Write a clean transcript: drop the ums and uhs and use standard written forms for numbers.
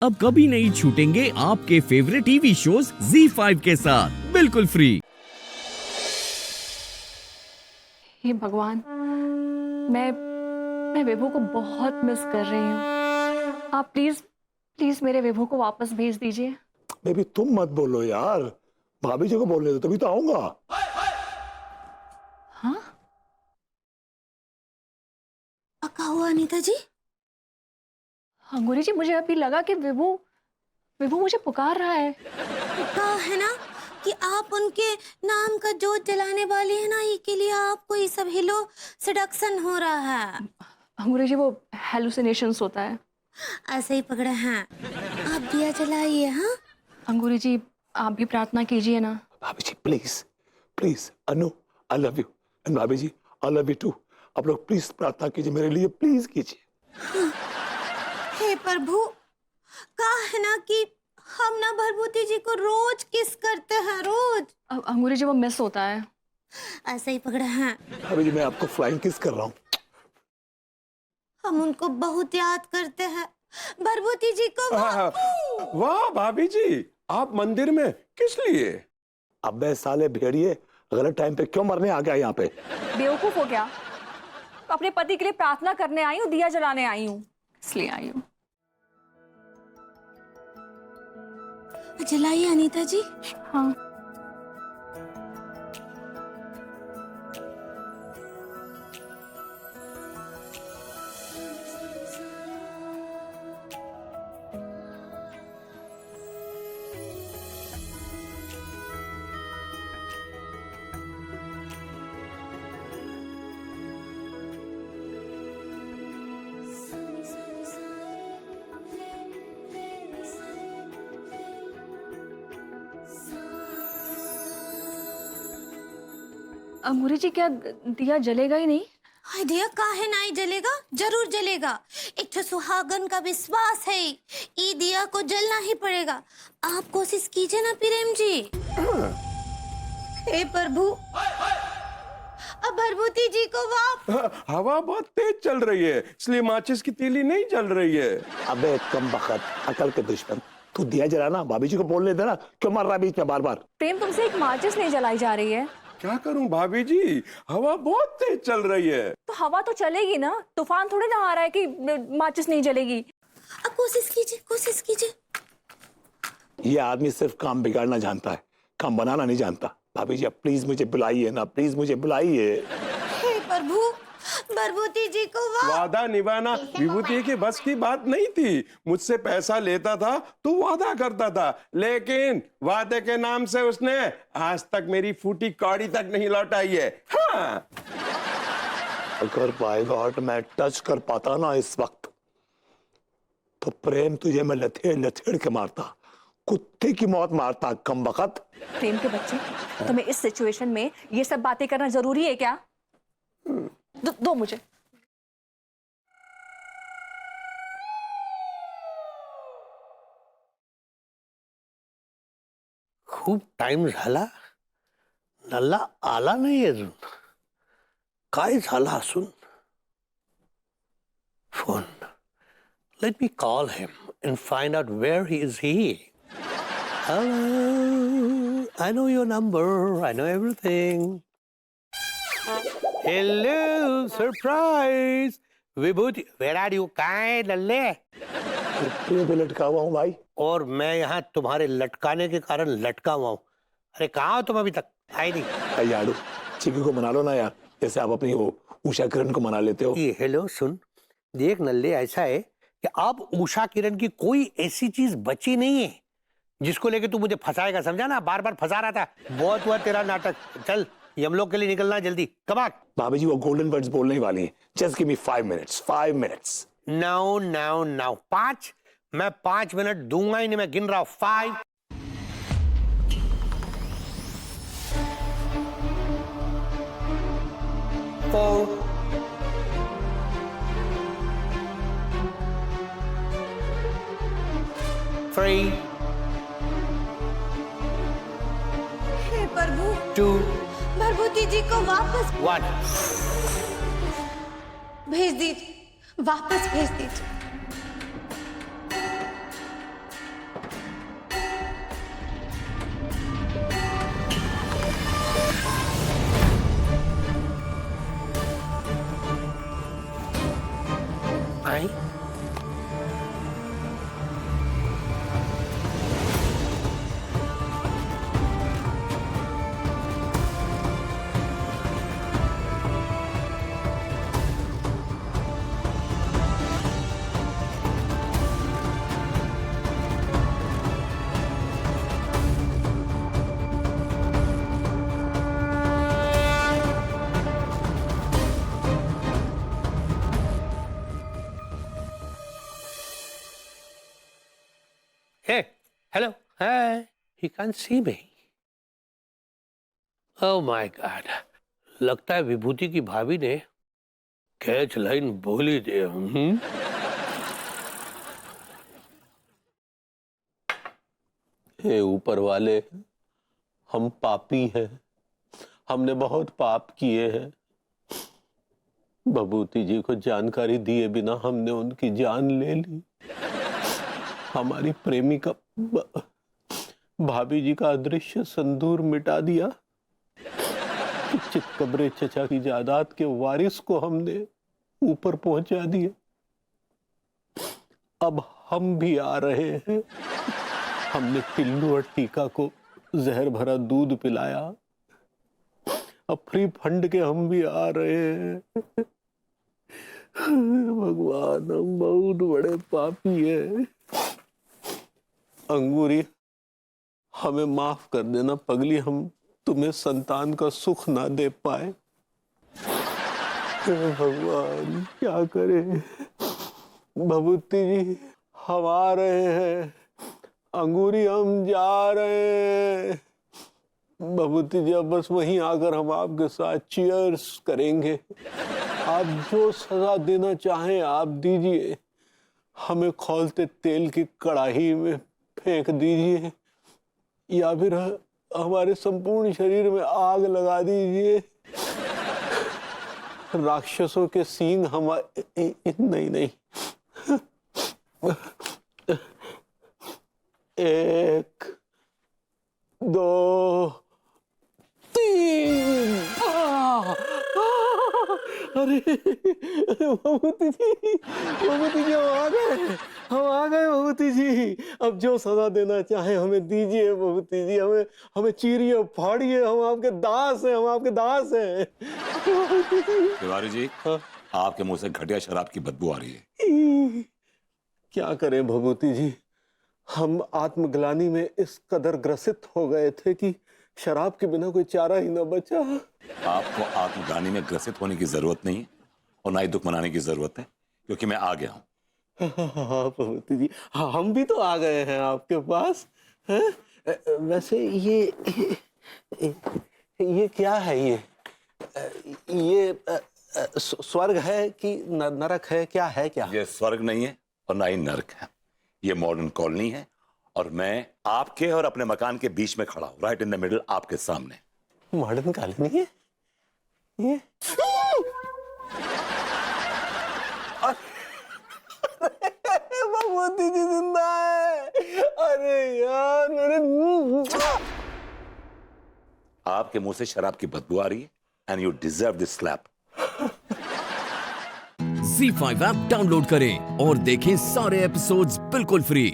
अब कभी नहीं छूटेंगे आपके फेवरेट टीवी शोज ZEE5 के साथ बिल्कुल फ्री। हे भगवान, मैं विभू को बहुत मिस कर रही हूँ। आप प्लीज प्लीज मेरे विभू को वापस भेज दीजिए। बेबी तुम मत बोलो यार, भाभी जी को बोलने दो तभी तो आऊंगा। हाँ, पक्का हुआ अनीता जी? अंगूरी जी, मुझे अभी लगा कि विभू मुझे पुकार रहा है। कहा है ना कि आप उनके नाम का जोत जलाने वाली है ना, ये के लिए आपको ये सब हिलो सेडक्शन हो रहा है। अंगूरी जी, वो हेलुसिनेशंस होता है। ऐसे ही पकड़े हैं। आप दिया जलाइए। हाँ अंगूरी जी, आप भी प्रार्थना कीजिए ना। भाभी जी please please, Anu I love you and भाभी जी आई लव यू टू। आप लोग प्लीज प्रार्थना कीजिए मेरे लिए, प्लीज कीजिए। हे प्रभु, कहा है ना कि हम ना भरभूति जी को रोज किस करते हैं, रोज। अंगूरी जी, वो मिस होता है। ऐसे ही पकड़े हैं। भाभी जी मैं आपको फ्लाइंग किस कर रहा हूँ। हम उनको बहुत याद करते हैं, भरभूति जी को। वाह भाभी जी, आप मंदिर में किस लिए? अबे साले भेड़िए, गलत टाइम पे क्यों मरने आ गया यहाँ पे? बेवकूफ हो गया। अपने पति के लिए प्रार्थना करने आई हूँ, दिया जलाने आई हूँ, इसलिए आई हूँ। जलाइए अनीता जी। हाँ। अंगूरी जी, क्या दिया जलेगा ही नहीं? हाय दिया काहे नहीं जलेगा, जरूर जलेगा। एक तो सुहागन का विश्वास है, ये दिया को जलना ही पड़ेगा। आप कोशिश कीजिए ना प्रेम जी। हे प्रभु, अब भरभूति जी को वाप। हवा बहुत तेज चल रही है, इसलिए माचिस की तीली नहीं जल रही है। अबे कम बखत, अकल के दुश्मन, तू दिया जलाना, भाभी जी को बोलने देना, क्यों मर रहा है बीच में बार बार? प्रेम, तुमसे एक माचिस नहीं जलाई जा रही है। क्या करूं भाभी जी, हवा बहुत तेज चल रही है। तो हवा तो चलेगी ना, तूफान थोड़े ना आ रहा है कि माचिस नहीं जलेगी। अब कोशिश कीजिए, कोशिश कीजिए। ये आदमी सिर्फ काम बिगाड़ना जानता है, काम बनाना नहीं जानता। भाभी जी अब प्लीज मुझे बुलाइए ना, प्लीज मुझे बुलाइए। हे प्रभु, भरभूति जी को वाप। वादा निभाना विभूति की बस की बात नहीं थी। मुझसे पैसा लेता था तो वादा करता था, लेकिन वादे के नाम से उसने आज तक मेरी फूटी कौड़ी तक नहीं लौटाई है। हाँ। अगर बाय गॉड मैं टच कर पाता ना इस वक्त, तो प्रेम तुझे मैं लथेड़ लथेड़ के मारता, कुत्ते की मौत मारता। कम बखत प्रेम के बच्चे, तुम्हें इस सिचुएशन में ये सब बातें करना जरूरी है क्या? दो मुझे। खूप टाइम झाला, नल्ला आला नाही अजून. काय झाला असून? Phone. Let me call him and find out where is he. Hello, I know your number, I know everything. Hello, surprise. Vibhuti, where are you? काय लल्ले? पे लटका हुआ हूँ भाई। और मैं यहाँ तुम्हारे लटकाने के कारण लटका हुआ हूँ। अरे कहाँ हो तुम अभी तक? आई नहीं। याडू, चिकी को मना लो ना यार, जैसे आप अपनी वो उषा किरण को मना लेते हो। ये हेलो सुन, देख नल्ले, ऐसा है कि अब उषा किरण की कोई ऐसी चीज बची नहीं है जिसको लेके तू मुझे फंसाएगा, समझा ना? बार बार फंसा रहा था। बहुत हुआ तेरा नाटक। चल, ये हम लोग के लिए निकलना है जल्दी। Come on. भाभी जी वो गोल्डन वर्ड्स बोलने ही वाली हैं। Just give me 5 minutes, 5 minutes. Now now now 5। मैं 5 मिनट दूंगा ही नहीं, मैं गिन रहा हूं। 5 4 3 हे प्रभु, 2 भरभूति जी को वापस 1 भेज दीजिए, वापस भेज दीजिए। Hey, hello. Hi. He can't see me. Oh my God. लगता है विभूति की भाभी ने कैच लाइन बोली दे। हे ऊपर वाले, हम पापी हैं, हमने बहुत पाप किए हैं। भभूति जी को जानकारी दिए बिना हमने उनकी जान ले ली। हमारी प्रेमिका भाभी जी का अदृश्य संदूर मिटा दिया। चितकबरे चचा की जायदाद के वारिस को हमने ऊपर पहुंचा दिया। अब हम भी आ रहे हैं। हमने टिल्लू और टीका को जहर भरा दूध पिलाया। अब फ्री फंड के हम भी आ रहे हैं। भगवान, हम बहुत बड़े पापी हैं। अंगूरी, हमें माफ कर देना पगली, हम तुम्हें संतान का सुख ना दे पाए। भगवान, क्या करें। भभूति जी, हम आ रहे हैं। अंगूरी, हम जा रहे हैं। भभूति जी, अब बस वहीं आकर हम आपके साथ चीयर्स करेंगे। आप जो सजा देना चाहें आप दीजिए। हमें खौलते तेल की कड़ाही में फेंक दीजिए या फिर हमारे संपूर्ण शरीर में आग लगा दीजिए। राक्षसों के सींग हमारे नहीं। 1 2 3। अरे भभूति जी, हम आ गए भभूति जी। अब जो सजा देना चाहे हमें दीजिए भभूति जी। हमें चीरिए फाड़िए, हम आपके दास हैं, हम आपके दास हैं। तिवारी जी, आपके मुंह से घटिया शराब की बदबू आ रही है। क्या करें भभूति जी, हम आत्मग्लानि में इस कदर ग्रसित हो गए थे कि शराब के बिना कोई चारा ही न बचा। आपको आत्मग्लानि में ग्रसित होने की जरूरत नहीं और ना ही दुख मनाने की जरूरत है, क्योंकि मैं आ गया हूँ। हाँ भगवती जी, हाँ, हम भी तो आ गए हैं आपके पास। हैं? वैसे ये क्या है? ये स्वर्ग है कि नरक है? क्या है? क्या ये स्वर्ग नहीं है और ना ही नरक है। ये मॉडर्न कॉलोनी है और मैं आपके और अपने मकान के बीच में खड़ा हूँ, राइट इन द मिडिल, आपके सामने। मॉडर्न कॉलोनी है ये? भगवती जी जिंदा है। अरे यार, मेरे आपके मुंह से शराब की बदबू आ रही है and you deserve this slap. Z5 app download करें और देखें सारे एपिसोड्स बिल्कुल फ्री।